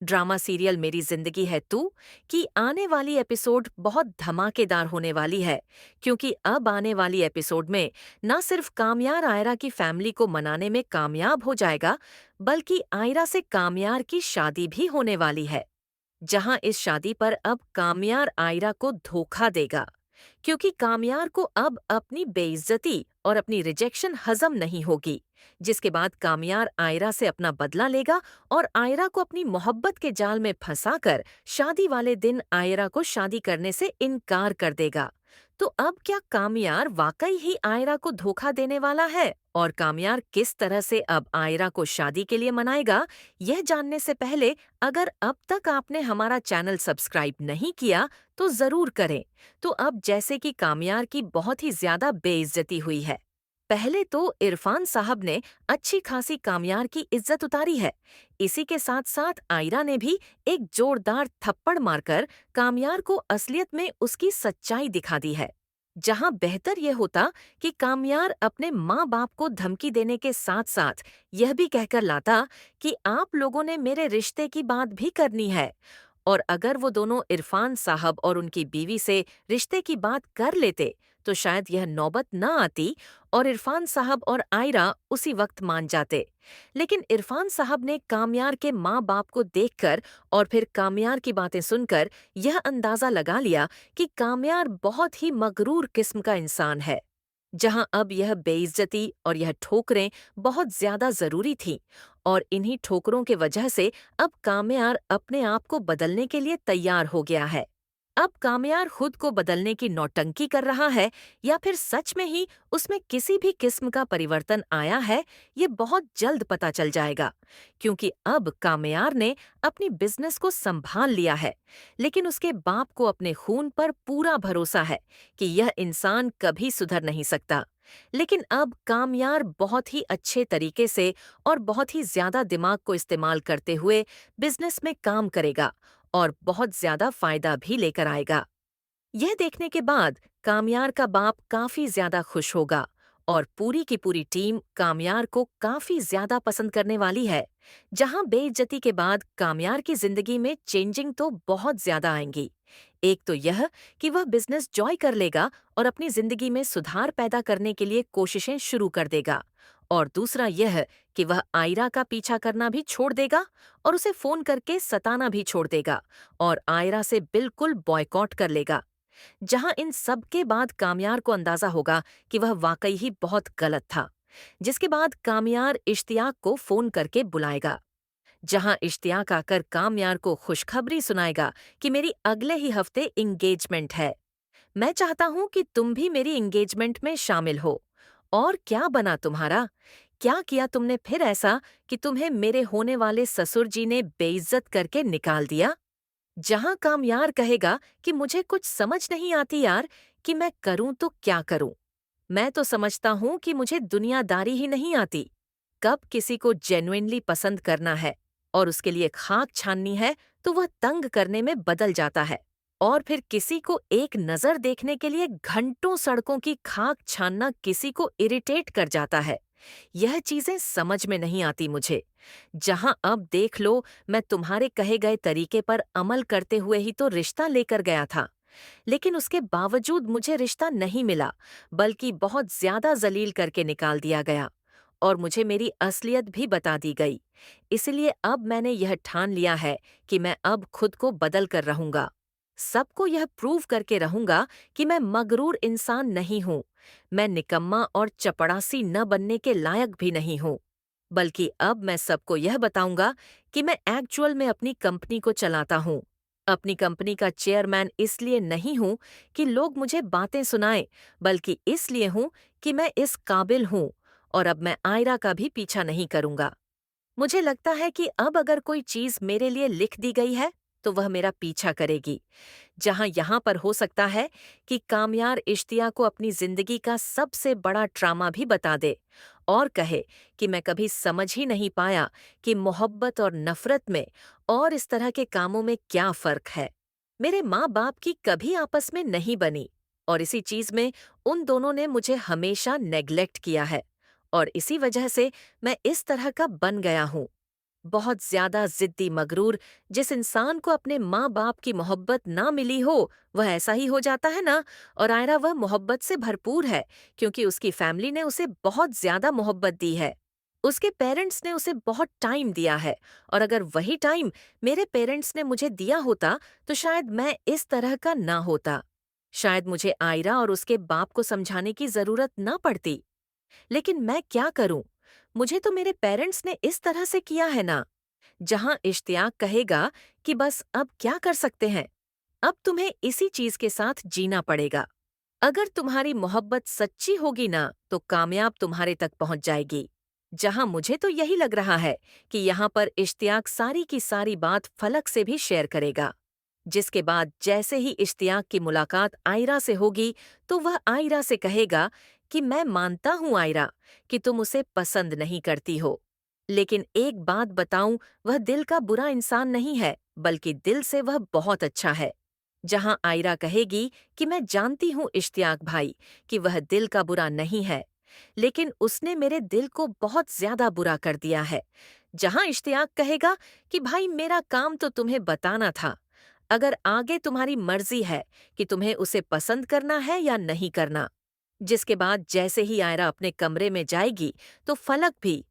Drama serial मेरी जिंदगी है तू की आने वाली एपिसोड बहुत धमाकेदार होने वाली है, क्योंकि अब आने वाली एपिसोड में न सिर्फ कामयार आयरा की फैमिली को मनाने में कामयाब हो जाएगा, बल्कि आयरा से कामयार की शादी भी होने वाली है। जहां इस शादी पर अब कामयार आयरा को धोखा देगा, क्योंकि कामयार को अब अपनी बेइज्जती और अपनी रिजेक्शन हजम नहीं होगी, जिसके बाद कामयार आयरा से अपना बदला लेगा और आयरा को अपनी मोहब्बत के जाल में फंसाकर शादी वाले दिन आयरा को शादी करने से इनकार कर देगा। तो अब क्या कामयार वाकई ही आयरा को धोखा देने वाला है, और कामयार किस तरह से अब आयरा को शादी के लिए मनाएगा? यह जानने से पहले अगर अब तक आपने हमारा चैनल सब्सक्राइब नहीं किया तो जरूर करें। तो अब जैसे कि कामयार की बहुत ही ज्यादा बेइज्जती हुई है, पहले तो इरफान साहब ने अच्छी खासी कामयार की इज्जत उतारी है। इसी के साथ साथ आयरा ने भी एक जोरदार थप्पड़ मारकर कामयार को असलियत में उसकी सच्चाई दिखा दी है। जहां बेहतर यह होता कि कामयार अपने माँ बाप को धमकी देने के साथ साथ यह भी कहकर लाता कि आप लोगों ने मेरे रिश्ते की बात भी करनी है, और अगर वो दोनों इरफान साहब और उनकी बीवी से रिश्ते की बात कर लेते तो शायद यह नौबत न आती और इरफान साहब और आयरा उसी वक्त मान जाते। लेकिन इरफान साहब ने कामयार के माँ बाप को देखकर और फिर कामयार की बातें सुनकर यह अंदाजा लगा लिया कि कामयार बहुत ही मगरूर किस्म का इंसान है। जहां अब यह बेइज्जती और यह ठोकरें बहुत ज्यादा जरूरी थीं, और इन्हीं ठोकरों के वजह से अब कामयार अपने आप को बदलने के लिए तैयार हो गया है। अब कामयार खुद को बदलने की नौटंकी कर रहा है या फिर सच में ही उसमें किसी भी किस्म का परिवर्तन आया है, ये बहुत जल्द पता चल जाएगा, क्योंकि अब कामयार ने अपनी बिजनेस को संभाल लिया है। लेकिन उसके बाप को अपने खून पर पूरा भरोसा है कि यह इंसान कभी सुधर नहीं सकता। लेकिन अब कामयार बहुत ही अच्छे तरीके से और बहुत ही ज्यादा दिमाग को इस्तेमाल करते हुए बिजनेस में काम करेगा और बहुत ज्यादा फायदा भी लेकर आएगा। यह देखने के बाद कामयार का बाप काफी ज्यादा खुश होगा और पूरी की पूरी टीम कामयार को काफी ज्यादा पसंद करने वाली है। जहां बेइज्जती के बाद कामयार की जिंदगी में चेंजिंग तो बहुत ज्यादा आएंगी। एक तो यह कि वह बिजनेस जॉय कर लेगा और अपनी जिंदगी में सुधार पैदा करने के लिए कोशिशें शुरू कर देगा, और दूसरा यह कि वह आयरा का पीछा करना भी छोड़ देगा और उसे फोन करके सताना भी छोड़ देगा और आयरा से बिल्कुल बॉयकॉट कर लेगा। जहां इन सब के बाद कामयार को अंदाजा होगा कि वह वाकई ही बहुत गलत था, जिसके बाद कामयार इश्तियाक को फोन करके बुलाएगा। जहां इश्तियाक आकर कामयार को खुशखबरी सुनाएगा कि मेरी अगले ही हफ्ते इंगेजमेंट है। मैं चाहता हूं कि तुम भी मेरी इंगेजमेंट में शामिल हो। और क्या बना तुम्हारा? क्या किया तुमने फिर ऐसा कि तुम्हें मेरे होने वाले ससुर जी ने बेइज्जत करके निकाल दिया? जहां कामयार कहेगा कि मुझे कुछ समझ नहीं आती यार, कि मैं करूं तो क्या करूं। मैं तो समझता हूं कि मुझे दुनियादारी ही नहीं आती। कब किसी को जेन्युइनली पसंद करना है और उसके लिए खाक छाननी है तो वह तंग करने में बदल जाता है, और फिर किसी को एक नजर देखने के लिए घंटों सड़कों की खाक छानना किसी को इरिटेट कर जाता है। यह चीजें समझ में नहीं आती मुझे। जहां अब देख लो, मैं तुम्हारे कहे गए तरीके पर अमल करते हुए ही तो रिश्ता लेकर गया था, लेकिन उसके बावजूद मुझे रिश्ता नहीं मिला, बल्कि बहुत ज्यादा जलील करके निकाल दिया गया और मुझे मेरी असलियत भी बता दी गई। इसलिए अब मैंने यह ठान लिया है कि मैं अब खुद को बदल कर रहूंगा। सबको यह प्रूव करके रहूंगा कि मैं मगरूर इंसान नहीं हूं। मैं निकम्मा और चपड़ासी न बनने के लायक भी नहीं हूं, बल्कि अब मैं सबको यह बताऊंगा कि मैं एक्चुअल में अपनी कंपनी को चलाता हूं। अपनी कंपनी का चेयरमैन इसलिए नहीं हूं कि लोग मुझे बातें सुनाएं, बल्कि इसलिए हूं कि मैं इस काबिल हूं, और अब मैं आयरा का भी पीछा नहीं करूंगा। मुझे लगता है कि अब अगर कोई चीज मेरे लिए लिख दी गई है तो वह मेरा पीछा करेगी। जहां यहां पर हो सकता है कि कामयार इश्तिया को अपनी जिंदगी का सबसे बड़ा ट्रामा भी बता दे और कहे कि मैं कभी समझ ही नहीं पाया कि मोहब्बत और नफरत में और इस तरह के कामों में क्या फर्क है। मेरे माँ बाप की कभी आपस में नहीं बनी, और इसी चीज में उन दोनों ने मुझे हमेशा नेग्लेक्ट किया है, और इसी वजह से मैं इस तरह का बन गया हूँ। बहुत ज्यादा जिद्दी मगरूर जिस इंसान को अपने माँ बाप की मोहब्बत ना मिली हो वह ऐसा ही हो जाता है ना। और आयरा वह मोहब्बत से भरपूर है क्योंकि उसकी फैमिली ने उसे बहुत ज्यादा मोहब्बत दी है। उसके पेरेंट्स ने उसे बहुत टाइम दिया है और अगर वही टाइम मेरे पेरेंट्स ने मुझे दिया होता तो शायद मैं इस तरह का ना होता। शायद मुझे आयरा और उसके बाप को समझाने की जरूरत ना पड़ती। लेकिन मैं क्या करूं? मुझे तो मेरे पेरेंट्स ने इस तरह से किया है ना। जहां इश्तियाक कहेगा कि बस अब क्या कर सकते हैं, अब तुम्हें इसी चीज के साथ जीना पड़ेगा। अगर तुम्हारी मोहब्बत सच्ची होगी ना तो कामयाब तुम्हारे तक पहुंच जाएगी। जहां मुझे तो यही लग रहा है कि यहाँ पर इश्तियाक सारी की सारी बात फलक से भी शेयर करेगा। जिसके बाद जैसे ही इश्तियाक की मुलाकात आयरा से होगी तो वह आयरा से कहेगा कि मैं मानता हूं आयरा कि तुम उसे पसंद नहीं करती हो, लेकिन एक बात बताऊं, वह दिल का बुरा इंसान नहीं है बल्कि दिल से वह बहुत अच्छा है। जहां आयरा कहेगी कि मैं जानती हूं इश्तियाक भाई कि वह दिल का बुरा नहीं है, लेकिन उसने मेरे दिल को बहुत ज्यादा बुरा कर दिया है। जहां इश्तियाक कहेगा कि भाई मेरा काम तो तुम्हें बताना था, अगर आगे तुम्हारी मर्जी है कि तुम्हें उसे पसंद करना है या नहीं करना। जिसके बाद जैसे ही आयरा अपने कमरे में जाएगी तो फलक भी